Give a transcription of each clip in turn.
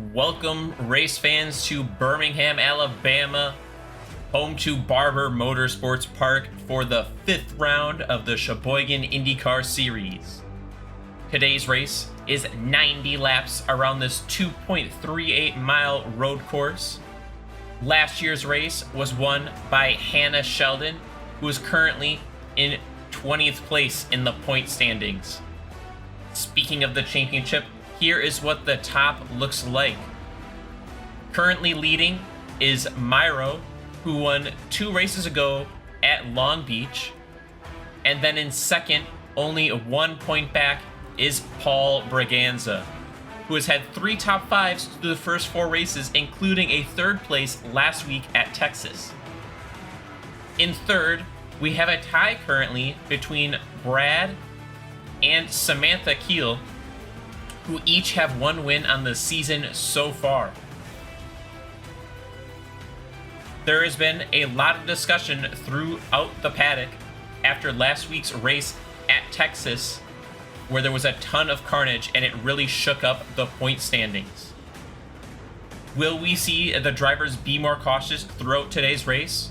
Welcome, race fans, to Birmingham, Alabama, home to Barber Motorsports Park for the 5th round of the Sheboygan IndyCar Series. Today's race is 90 laps around this 2.38 mile road course. Last year's race was won by Hannah Sheldon, who is currently in 20th place in the point standings. Speaking of the championship, here is what the top looks like. Currently leading is Myro, who won 2 races ago at Long Beach. And then in second, only 1 point back, is Paul Braganza, who has had 3 top 5s through the first 4 races, including a 3rd place last week at Texas. In third, we have a tie currently between Brad and Samantha Keel, who each have 1 win on the season so far. There has been a lot of discussion throughout the paddock after last week's race at Texas, where there was a ton of carnage and it really shook up the point standings. Will we see the drivers be more cautious throughout today's race?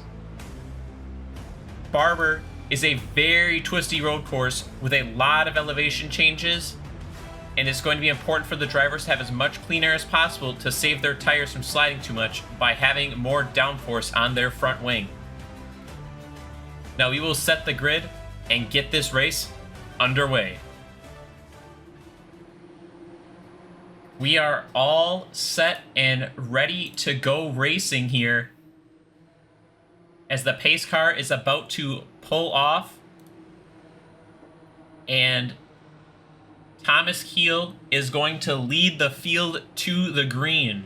Barber is a very twisty road course with a lot of elevation changes, and it's going to be important for the drivers to have as much clean air as possible to save their tires from sliding too much by having more downforce on their front wing. Now we will set the grid and get this race underway. We are all set and ready to go racing here as the pace car is about to pull off, and Thomas Keel is going to lead the field to the green.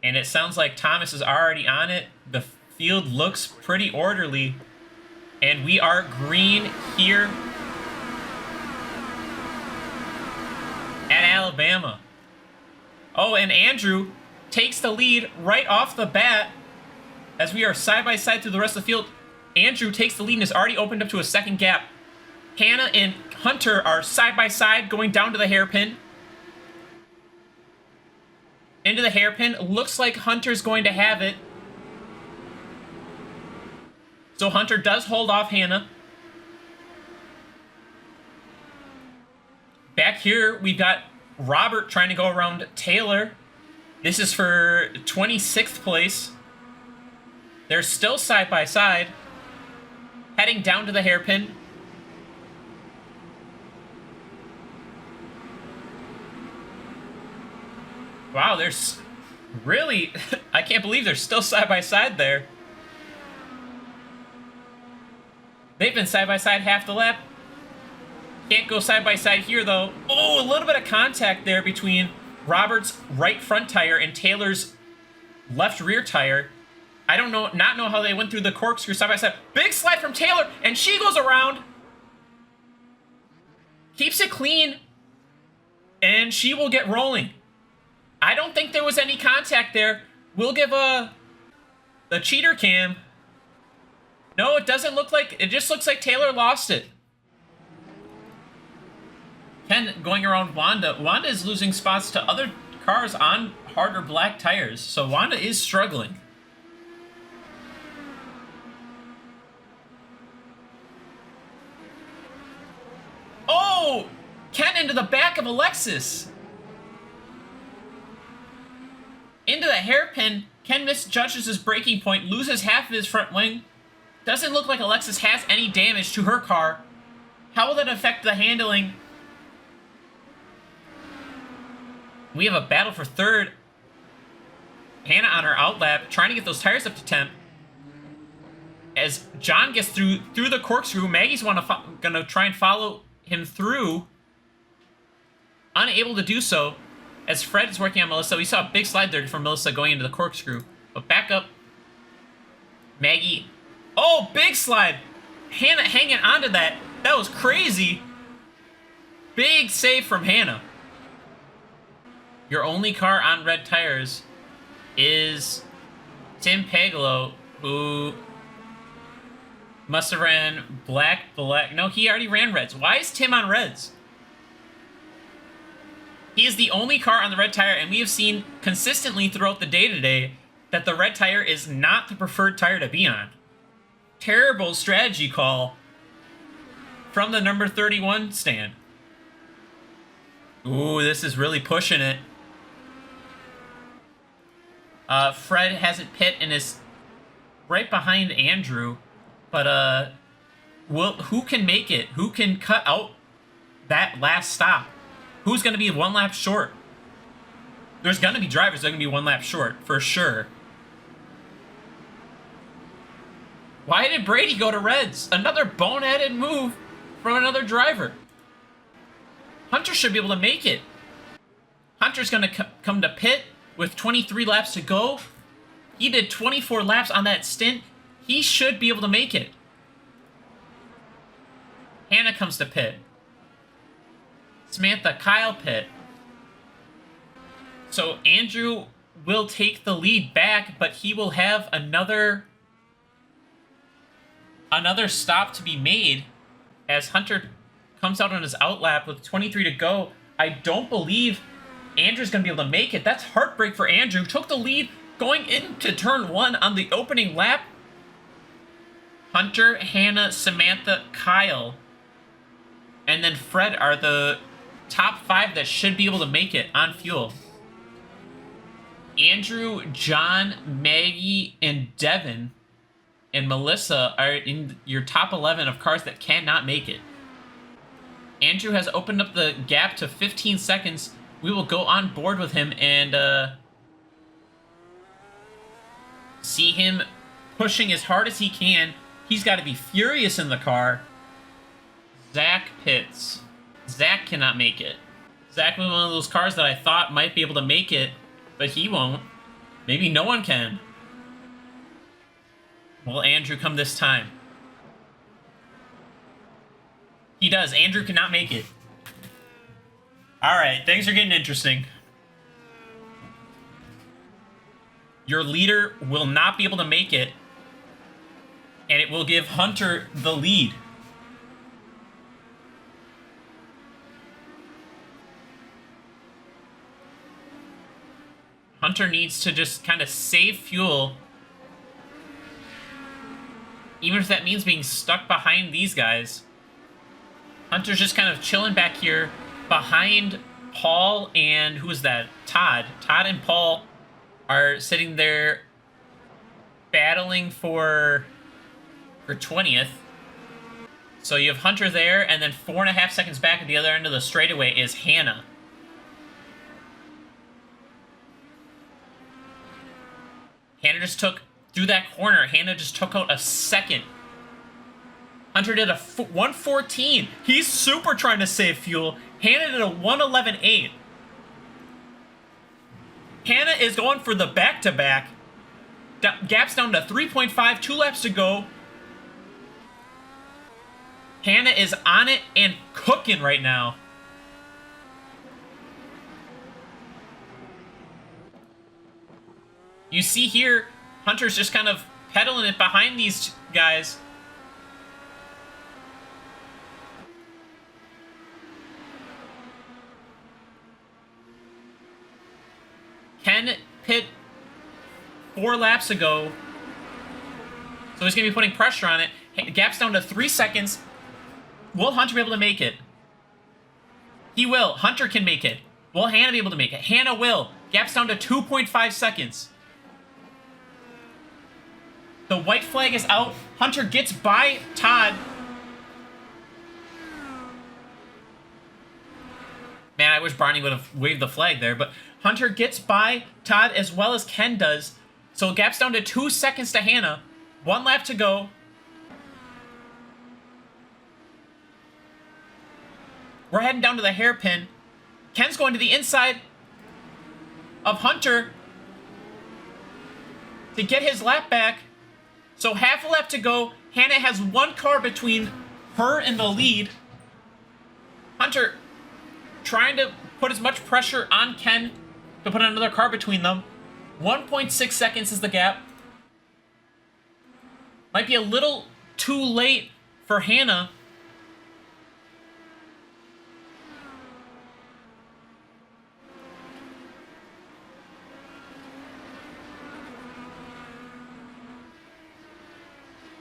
And it sounds like Thomas is already on it. The field looks pretty orderly. And we are green here at Alabama. Oh, and Andrew takes the lead right off the bat. As we are side by side through the rest of the field, Andrew takes the lead and has already opened up to a second gap. Hannah and Hunter are side by side going down to the hairpin. Into the hairpin. Looks like Hunter's going to have it. So Hunter does hold off Hannah. Back here, we've got Robert trying to go around Taylor. This is for 26th place. They're still side by side, heading down to the hairpin. Wow, there's really, I can't believe they're still side by side there. They've been side by side half the lap. Can't go side by side here though. Oh, a little bit of contact there between Robert's right front tire and Taylor's left rear tire. I don't know, not know how they went through the corkscrew side by side. Big slide from Taylor, and she goes around. Keeps it clean, and she will get rolling. I don't think there was any contact there. We'll give the cheater cam. No, it doesn't look like, it just looks like Taylor lost it. Ken going around Wanda. Wanda is losing spots to other cars on harder black tires, so Wanda is struggling. Oh! Ken into the back of Alexis. Into the hairpin. Ken misjudges his braking point, loses half of his front wing. Doesn't look like Alexis has any damage to her car. How will that affect the handling? We have a battle for third. Hannah on her outlap, trying to get those tires up to temp. As John gets through the corkscrew, Maggie's gonna try and follow him through. Unable to do so, as Fred is working on Melissa. We saw a big slide there from Melissa going into the corkscrew. But back up. Maggie. Oh, big slide. Hannah hanging onto that. That was crazy. Big save from Hannah. Your only car on red tires is Tim Pagolo, who Must have ran black. No, he already ran reds. Why is Tim on reds? He is the only car on the red tire, and we have seen consistently throughout the day today that the red tire is not the preferred tire to be on. Terrible strategy call from the number 31 stand. Ooh, this is really pushing it. Fred hasn't pit and is right behind Andrew, but who can make it? Who can cut out that last stop? Who's going to be one lap short? There's going to be drivers that are going to be one lap short, for sure. Why did Brady go to reds? Another boneheaded move from another driver. Hunter should be able to make it. Hunter's going to come to pit with 23 laps to go. He did 24 laps on that stint. He should be able to make it. Hannah comes to pit. Samantha, Kyle pit. So Andrew will take the lead back, but he will have another stop to be made as Hunter comes out on his outlap with 23 to go. I don't believe Andrew's going to be able to make it. That's heartbreak for Andrew. Took the lead going into turn 1 on the opening lap. Hunter, Hannah, Samantha, Kyle, and then Fred are the top 5 that should be able to make it on fuel. Andrew, John, Maggie, and Devin and Melissa are in your top 11 of cars that cannot make it. Andrew has opened up the gap to 15 seconds. We will go on board with him and see him pushing as hard as he can. He's got to be furious in the car. Zach pits. Zach cannot make it. Zach was one of those cars that I thought might be able to make it, but he won't. Maybe no one can. Will Andrew come this time? He does. Andrew cannot make it. Alright, things are getting interesting. Your leader will not be able to make it, and it will give Hunter the lead. Hunter needs to just kind of save fuel, even if that means being stuck behind these guys. Hunter's just kind of chilling back here behind Paul and who is that? Todd. Todd and Paul are sitting there battling for 20th. So you have Hunter there, and then 4.5 seconds back at the other end of the straightaway is Hannah. Hannah just took, through that corner, Hannah just took out a second. Hunter did a 1:14. He's super trying to save fuel. Hannah did a 1:11.8. Hannah is going for the back-to-back. Gap's down to 3.5, 2 laps to go. Hannah is on it and cooking right now. You see here, Hunter's just kind of pedaling it behind these guys. Ken pit 4 laps ago, so he's going to be putting pressure on it. Gap's down to 3 seconds. Will Hunter be able to make it? He will. Hunter can make it. Will Hannah be able to make it? Hannah will. Gap's down to 2.5 seconds. The white flag is out. Hunter gets by Todd. Man, I wish Barney would have waved the flag there, but Hunter gets by Todd as well as Ken does. So gap's down to 2 seconds to Hannah. 1 lap to go. We're heading down to the hairpin. Ken's going to the inside of Hunter to get his lap back. So half a lap to go. Hannah has 1 car between her and the lead. Hunter trying to put as much pressure on Ken to put another car between them. 1.6 seconds is the gap. Might be a little too late for Hannah.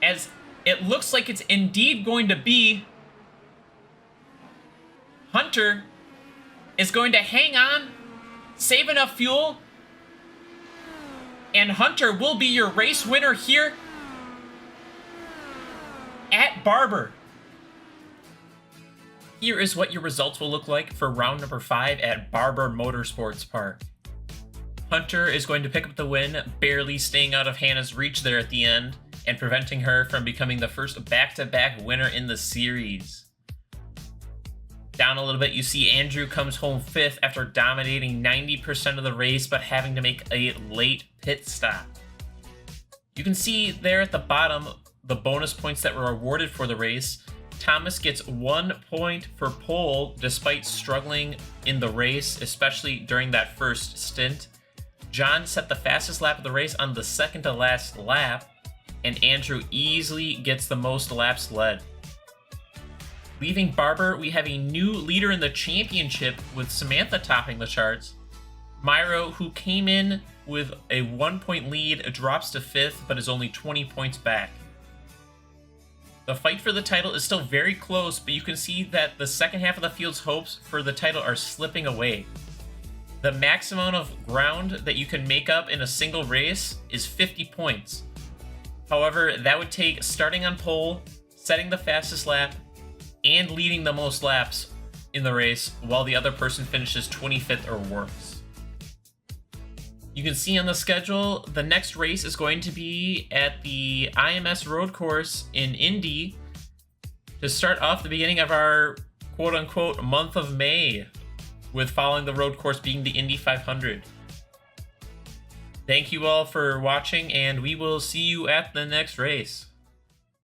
As it looks like it's indeed going to be, Hunter is going to hang on, save enough fuel, and Hunter will be your race winner here at Barber. Here is what your results will look like for round number 5 at Barber Motorsports Park. Hunter is going to pick up the win, barely staying out of Hannah's reach there at the end, and preventing her from becoming the first back-to-back winner in the series. Down a little bit, you see Andrew comes home 5th after dominating 90% of the race, but having to make a late pit stop. You can see there at the bottom the bonus points that were awarded for the race. Thomas gets 1 point for pole despite struggling in the race, especially during that first stint. John set the fastest lap of the race on the second to last lap, and Andrew easily gets the most laps led. Leaving Barber, we have a new leader in the championship with Samantha topping the charts. Myro, who came in with a 1-point lead, drops to 5th, but is only 20 points back. The fight for the title is still very close, but you can see that the second half of the field's hopes for the title are slipping away. The max amount of ground that you can make up in a single race is 50 points. However, that would take starting on pole, setting the fastest lap, and leading the most laps in the race while the other person finishes 25th or worse. You can see on the schedule, the next race is going to be at the IMS road course in Indy to start off the beginning of our quote-unquote month of May, with following the road course being the Indy 500. Thank you all for watching, and we will see you at the next race.